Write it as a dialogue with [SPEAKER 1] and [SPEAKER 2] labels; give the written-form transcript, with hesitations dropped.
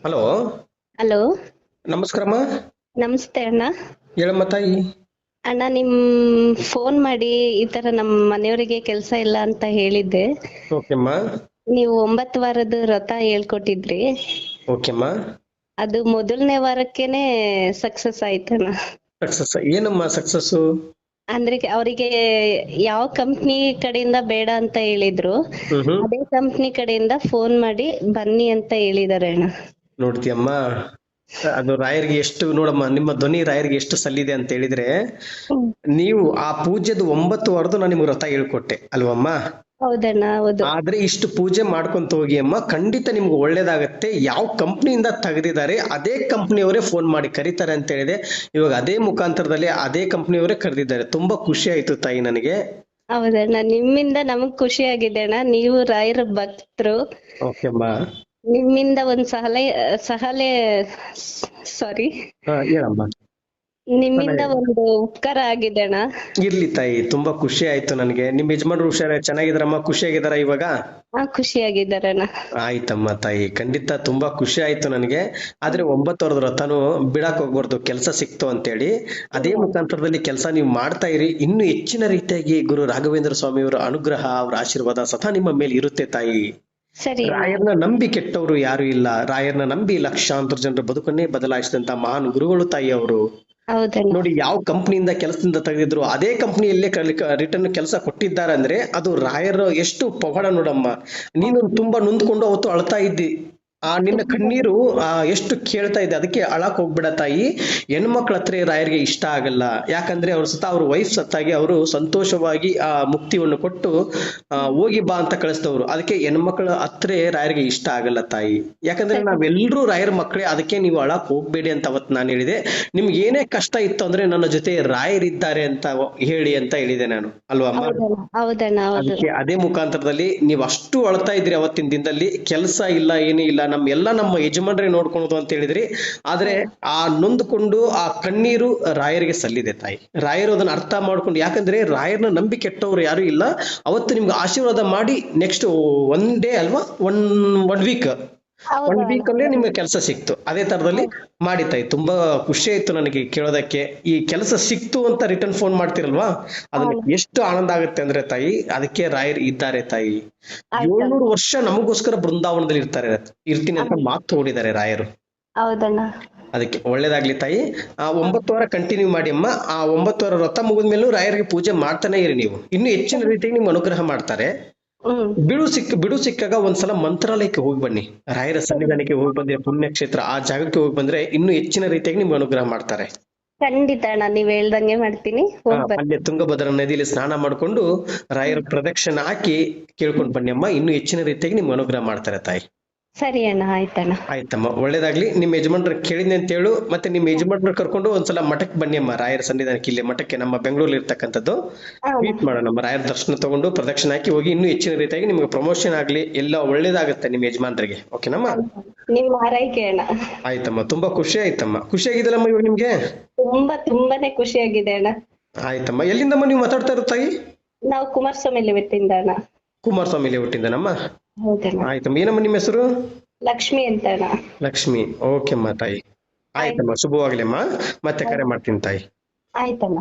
[SPEAKER 1] Hello.
[SPEAKER 2] Hello.
[SPEAKER 1] ನಮಸ್ಕಾರಮ್ಮ.
[SPEAKER 2] ನಮಸ್ತೆ ಅಣ್ಣ.
[SPEAKER 1] ಹೇಳಮ್ಮ ತಾಯಿ.
[SPEAKER 2] ಅಣ್ಣ ಫೋನ್ ಮಾಡಿ ಈ ತರ ನಮ್ಮ ಮನೆಯವರಿಗೆ ಕೆಲಸ ಇಲ್ಲ ಅಂತ ಹೇಳಿದ್ದೆ.
[SPEAKER 1] ಓಕೆಮ್ಮ.
[SPEAKER 2] ನೀವು 9 ವಾರದ ವ್ರತ ಹೇಳ್ಕೊಟ್ಟಿದ್ರಿ.
[SPEAKER 1] ಓಕೆಮ್ಮ.
[SPEAKER 2] ಅದು ಮೊದಲನೇ ವಾರಕ್ಕೆನೆ ಸಕ್ಸಸ್ ಆಯ್ತಣ್ಣ.
[SPEAKER 1] ಸಕ್ಸಸ್ ಏನಮ್ಮ ಸಕ್ಸಸ್?
[SPEAKER 2] ಅಂದ್ರೆ ಅವರಿಗೆ ಯಾವ ಕಂಪ್ನಿ ಕಡೆಯಿಂದ ಬೇಡ ಅಂತ ಹೇಳಿದ್ರು,
[SPEAKER 1] ಹ್ಮ್.
[SPEAKER 2] ಅದೇ ಕಂಪ್ನಿ ಕಡೆಯಿಂದ ಫೋನ್ ಮಾಡಿ ಬನ್ನಿ ಅಂತ ಹೇಳಿದಾರೆ ಅಣ್ಣ.
[SPEAKER 1] ನೋಡ್ತೀಯಮ್ಮ, ಅದು ರಾಯರಿಗೆ ಎಷ್ಟು ನೋಡಮ್ಮ, ನಿಮ್ಮ ಧ್ವನಿ ರಾಯರಿಗೆ ಎಷ್ಟು ಸಲ್ಲಿದೆ ಅಂತ ಹೇಳಿದ್ರೆ, ನೀವು ಆ ಪೂಜೆದು 9 ವಾರದ್ದು ನಾನು ನಿಮ್ಗೆ ವ್ರತ ಹೇಳ್ಕೊಟ್ಟೆ ಅಲ್ವಮ್ಮ.
[SPEAKER 2] ಹೌದಣ್ಣ, ಹೌದು.
[SPEAKER 1] ಆದ್ರೆ ಇಷ್ಟು ಪೂಜೆ ಮಾಡ್ಕೊಂತ ಹೋಗಿ ಅಮ್ಮ, ಖಂಡಿತ ನಿಮ್ಗೆ ಒಳ್ಳೇದಾಗತ್ತೆ. ಯಾವ ಕಂಪ್ನಿಯಿಂದ ತೆಗೆದಿದ್ದಾರೆ ಅದೇ ಕಂಪ್ನಿಯವರೇ ಫೋನ್ ಮಾಡಿ ಕರೀತಾರೆ ಅಂತ ಹೇಳಿದೆ. ಇವಾಗ ಅದೇ ಮುಖಾಂತರದಲ್ಲಿ ಅದೇ ಕಂಪ್ನಿಯವರೇ ಕರೆದಿದ್ದಾರೆ. ತುಂಬಾ ಖುಷಿ ಆಯ್ತು ತಾಯಿ ನನಗೆ.
[SPEAKER 2] ಹೌದಣ್ಣ, ನಿಮ್ಮಿಂದ ನಮಗ್ ಖುಷಿ ಆಗಿದೆ ಅಣ್ಣ. ನೀವು ರಾಯರ ಭಕ್ತರು.
[SPEAKER 1] ಓಕೆಮ್ಮ.
[SPEAKER 2] ನಿಮ್ಮಿಂದ ಒಂದ್ ಸಹಲೆ ಸಾರಿ
[SPEAKER 1] ಹೇಳಮ್ಮ.
[SPEAKER 2] ನಿಮ್ಮಿಂದ ಒಂದು ಉಪಕಾರ ಆಗಿದೆ ಅಣ್ಣ.
[SPEAKER 1] ಇರ್ಲಿ ತಾಯಿ, ತುಂಬಾ ಖುಷಿ ಆಯ್ತು ನನಗೆ. ನಿಮ್ ಯಜಮಾನ್ರು ಹುಷಾರ ಚೆನ್ನಾಗಿದಾರಮ್ಮ? ಖುಷಿಯಾಗಿದಾರ ಇವಾಗ?
[SPEAKER 2] ಖುಷಿಯಾಗಿದ್ದಾರೆ ಅಣ್ಣ.
[SPEAKER 1] ಆಯ್ತಮ್ಮ ತಾಯಿ, ಖಂಡಿತ ತುಂಬಾ ಖುಷಿ ಆಯ್ತು ನನಗೆ. ಆದ್ರೆ 9 ವಾರದ ವ್ರತನು ಬಿಡಕ್ ಹೋಗ್ಬಾರ್ದು, ಕೆಲಸ ಸಿಕ್ತು ಅಂತೇಳಿ. ಅದೇ ಮುಖಾಂತರದಲ್ಲಿ ಕೆಲಸ ನೀವು ಮಾಡ್ತಾ ಇರಿ. ಇನ್ನು ಹೆಚ್ಚಿನ ರೀತಿಯಾಗಿ ಗುರು ರಾಘವೇಂದ್ರ ಸ್ವಾಮಿಯವರ ಅನುಗ್ರಹ, ಅವರ ಆಶೀರ್ವಾದ ಸದಾ ನಿಮ್ಮ ಮೇಲೆ ಇರುತ್ತೆ ತಾಯಿ.
[SPEAKER 2] ಸರಿ ಅಣ್ಣ.
[SPEAKER 1] ರಾಯರ್ನ ನಂಬಿ ಕೆಟ್ಟವರು ಯಾರು ಇಲ್ಲ. ರಾಯರ್ನ ನಂಬಿ ಲಕ್ಷಾಂತರ ಜನರ ಬದುಕನ್ನೇ ಬದಲಾಯಿಸಿದಂತ ಮಹಾನ್ ಗುರುಗಳು ತಾಯಿ ಅವರು.
[SPEAKER 2] ಹೌದಣ್ಣ.
[SPEAKER 1] ನೋಡಿ, ಯಾವ ಕಂಪ್ನಿಯಿಂದ ಕೆಲಸದಿಂದ ತೆಗೆದಿದ್ರು ಅದೇ ಕಂಪ್ನಿಯಲ್ಲೇ ರಿಟರ್ನ್ ಕೆಲಸ ಕೊಟ್ಟಿದ್ದಾರೆ ಅಂದ್ರೆ ಅದು ರಾಯರ ಎಷ್ಟು ಪವಾಡ ನೋಡಮ್ಮ. ನೀನು ತುಂಬಾ ನೊಂದ್ಕೊಂಡು ಅವತ್ತು ಅಳ್ತಾ ಇದ್ದಿ. ನಿನ್ನ ಕಣ್ಣೀರು ಎಷ್ಟು ಕೇಳ್ತಾ ಇದೆ. ಅದಕ್ಕೆ ಅಳಕ್ ಹೋಗ್ಬಿಡ ತಾಯಿ. ಹೆಣ್ಮಕ್ಳ ಹತ್ರ ರಾಯರಿಗೆ ಇಷ್ಟ ಆಗಲ್ಲ. ಯಾಕಂದ್ರೆ ಅವ್ರ ವೈಫ್ ಸತ್ತಾಗಿ ಅವರು ಸಂತೋಷವಾಗಿ ಮುಕ್ತಿಯನ್ನು ಕೊಟ್ಟು ಹೋಗಿ ಬಾ ಅಂತ ಕಳಿಸ್ತವ್ರು. ಅದಕ್ಕೆ ಹೆಣ್ಮಕ್ಳ ಹತ್ರ ರಾಯರಿಗೆ ಇಷ್ಟ ಆಗಲ್ಲ ತಾಯಿ. ಯಾಕಂದ್ರೆ ನಾವೆಲ್ಲರೂ ರಾಯರ ಮಕ್ಕಳೇ. ಅದಕ್ಕೆ ನೀವು ಅಳಕ್ ಹೋಗ್ಬೇಡಿ ಅಂತ ಅವತ್ತು ನಾನು ಹೇಳಿದೆ. ನಿಮ್ಗೆ ಏನೇ ಕಷ್ಟ ಇತ್ತು ಅಂದ್ರೆ ನನ್ನ ಜೊತೆ ರಾಯರಿದ್ದಾರೆ ಅಂತ ಹೇಳಿ ಅಂತ ಹೇಳಿದೆ ನಾನು, ಅಲ್ವಾ ಅಮ್ಮ?
[SPEAKER 2] ಹೌದಣ್ಣ, ಹೌದು.
[SPEAKER 1] ಅದಕ್ಕೆ ಅದೇ ಮುಖಾಂತರದಲ್ಲಿ ನೀವು ಅಷ್ಟು ಅಳ್ತಾ ಇದ್ರಿ ಅವತ್ತಿನ ದಿನದಲ್ಲಿ. ಕೆಲಸ ಇಲ್ಲ, ಏನೂ ಇಲ್ಲ, ನಮ್ಮ ಯಜಮಾನ್ರೆ ನೋಡ್ಕೊಳೋದು ಅಂತ ಹೇಳಿದ್ರಿ. ಆದ್ರೆ ನೊಂದ್ಕೊಂಡು ಆ ಕಣ್ಣೀರು ರಾಯರಿಗೆ ಸಲ್ಲಿದೆ ತಾಯಿ. ರಾಯರು ಅದನ್ನ ಅರ್ಥ ಮಾಡ್ಕೊಂಡು, ಯಾಕಂದ್ರೆ ರಾಯರ್ನ ನಂಬಿ ಕೆಟ್ಟವ್ರು ಯಾರು ಇಲ್ಲ. ಅವತ್ತು ನಿಮ್ಗೆ ಆಶೀರ್ವಾದ ಮಾಡಿ ನೆಕ್ಸ್ಟ್ ಒನ್ ಡೇ ಅಲ್ವಾ, ಒನ್ ವೀಕ್ ಅಲ್ಲೇ ನಿಮ್ಗೆ ಕೆಲಸ ಸಿಕ್ತು. ಅದೇ ತರದಲ್ಲಿ ಮಾಡಿ ತಾಯಿ. ತುಂಬಾ ಖುಷಿ ಆಯ್ತು ನನಗೆ ಕೇಳೋದಕ್ಕೆ. ಈ ಕೆಲಸ ಸಿಕ್ತು ಅಂತ ರಿಟರ್ನ್ ಫೋನ್ ಮಾಡ್ತಿರಲ್ವಾ, ಅದನ್ನ ಎಷ್ಟು ಆನಂದ ಆಗುತ್ತೆ ಅಂದ್ರೆ ತಾಯಿ. ಅದಕ್ಕೆ ರಾಯರ್ ಇದ್ದಾರೆ ತಾಯಿ. 700 ವರ್ಷ ನಮಗೋಸ್ಕರ ಬೃಂದಾವನದಲ್ಲಿ ಇರ್ತೀನಿ ಅಂತ ಮಾತು ತಗೊಂಡಿದ್ದಾರೆ ರಾಯರು.
[SPEAKER 2] ಹೌದಣ್ಣ.
[SPEAKER 1] ಅದಕ್ಕೆ ಒಳ್ಳೇದಾಗ್ಲಿ ತಾಯಿ. 9 ವಾರ ಕಂಟಿನ್ಯೂ ಮಾಡಿ ಅಮ್ಮ. 9 ವಾರ ವ್ರತ ಮುಗಿದ್ಮೇಲೂ ರಾಯರಿಗೆ ಪೂಜೆ ಮಾಡ್ತಾನೆ ಇರಿ ನೀವು. ಇನ್ನು ಹೆಚ್ಚಿನ ರೀತಿಯಾಗಿ ನಿಮ್ಗೆ ಅನುಗ್ರಹ ಮಾಡ್ತಾರೆ. ಬಿಡು ಸಿಕ್ಕಾಗ ಒಂದ್ಸಲ ಮಂತ್ರಾಲಯಕ್ಕೆ ಹೋಗಿ ಬನ್ನಿ. ರಾಯರ ಸನ್ನಿಧಾನಕ್ಕೆ ಹೋಗಿ ಬಂದ್ರೆ, ಪುಣ್ಯಕ್ಷೇತ್ರ ಆ ಜಾಗಕ್ಕೆ ಹೋಗಿ ಬಂದ್ರೆ ಇನ್ನೂ ಹೆಚ್ಚಿನ ರೀತಿಯಾಗಿ ನಿಮ್ಗೆ ಅನುಗ್ರಹ ಮಾಡ್ತಾರೆ.
[SPEAKER 2] ಖಂಡಿತ ಅಣ್ಣ, ನೀವ್ ಹೇಳ್ದಂಗೆ ಮಾಡ್ತೀನಿ.
[SPEAKER 1] ಅಲ್ಲೇ ತುಂಗಭದ್ರಾ ನದಿಯಲ್ಲಿ ಸ್ನಾನ ಮಾಡ್ಕೊಂಡು ರಾಯರ ಪ್ರದಕ್ಷಿಣೆ ಹಾಕಿ ಕೇಳ್ಕೊಂಡ್ ಬನ್ನಿ ಅಮ್ಮ. ಇನ್ನೂ ಹೆಚ್ಚಿನ ರೀತಿಯಾಗಿ ನಿಮ್ಗೆ ಅನುಗ್ರಹ ಮಾಡ್ತಾರೆ ತಾಯಿ.
[SPEAKER 2] ಸರಿ ಅಣ್ಣ, ಆಯ್ತಣ್ಣ.
[SPEAKER 1] ಆಯ್ತಮ್ಮ, ಒಳ್ಳೇದಾಗ್ಲಿ. ನಿಮ್ ಯಜಮಾನ್ರ ಕೇಳಿದ್ನಿ ಅಂತ ಹೇಳು. ಮತ್ತೆ ನಿಮ್ ಯಜಮಾನ್ರ ಕರ್ಕೊಂಡು ಒಂದ್ಸಲ ಮಠಕ್ಕೆ ಬನ್ನಿ ಅಮ್ಮ, ರಾಯರ ಸನ್ನಿಧಾನಕ್ಕೆ. ಇಲ್ಲಿ ಮಠಕ್ಕೆ ನಮ್ಮ ಬೆಂಗಳೂರಲ್ಲಿ ಇರ್ತಕ್ಕಂಥದ್ದು ಮೀಟ್ ಮಾಡೋಣ. ನಮ್ಮ ರಾಯರ ದರ್ಶನ ತಗೊಂಡು ಪ್ರದಕ್ಷಿಣೆ ಹಾಕಿ ಹೋಗಿ. ಇನ್ನೂ ಹೆಚ್ಚಿನ ರೀತಿಯಾಗಿ ನಿಮ್ಗೆ ಪ್ರಮೋಷನ್ ಆಗ್ಲಿ, ಎಲ್ಲ ಒಳ್ಳೇದಾಗುತ್ತೆ ನಿಮ್ ಯಜಮಾನ್ರಿಗೆ. ಓಕೆನಮ್ಮ?
[SPEAKER 2] ನಿಮ್ ಆರೈಕೆ ಅಣ್ಣ.
[SPEAKER 1] ಆಯ್ತಮ್ಮ, ತುಂಬಾ ಖುಷಿ ಆಯ್ತಮ್ಮ. ಖುಷಿ ಆಗಿದೆಲ್ಲಮ್ಮ ಇವಾಗ ನಿಮ್ಗೆ?
[SPEAKER 2] ತುಂಬಾನೇ ಖುಷಿಯಾಗಿದೆ ಅಣ್ಣ.
[SPEAKER 1] ಆಯ್ತಮ್ಮ. ಎಲ್ಲಿಂದಮ್ಮ ನೀವು ಮಾತಾಡ್ತಾ ಇರೋ ತಾಯಿ?
[SPEAKER 2] ನಾವು ಕುಮಾರಸ್ವಾಮಿ ಲಿಮಿಟಿಂದ ಅಣ್ಣ.
[SPEAKER 1] ಕುಮಾರಸ್ವಾಮಿ ಲೇಔಟಿಂದನಮ್ಮ?
[SPEAKER 2] ಹೌದಣ್ಣ.
[SPEAKER 1] ಆಯ್ತಮ್ಮ. ಏನಮ್ಮ ನಿಮ್ಮ ಹೆಸರು?
[SPEAKER 2] ಲಕ್ಷ್ಮಿ ಅಂತ ಅಣ್ಣ.
[SPEAKER 1] ಲಕ್ಷ್ಮಿ. ಓಕೆಮ್ಮ ತಾಯಿ. ಆಯ್ತಮ್ಮ, ಶುಭವಾಗ್ಲಿ ಅಮ್ಮ. ಮತ್ತೆ ಕರೆ ಮಾಡ್ತೀನಿ ತಾಯಿ.
[SPEAKER 2] ಆಯ್ತಣ್ಣ.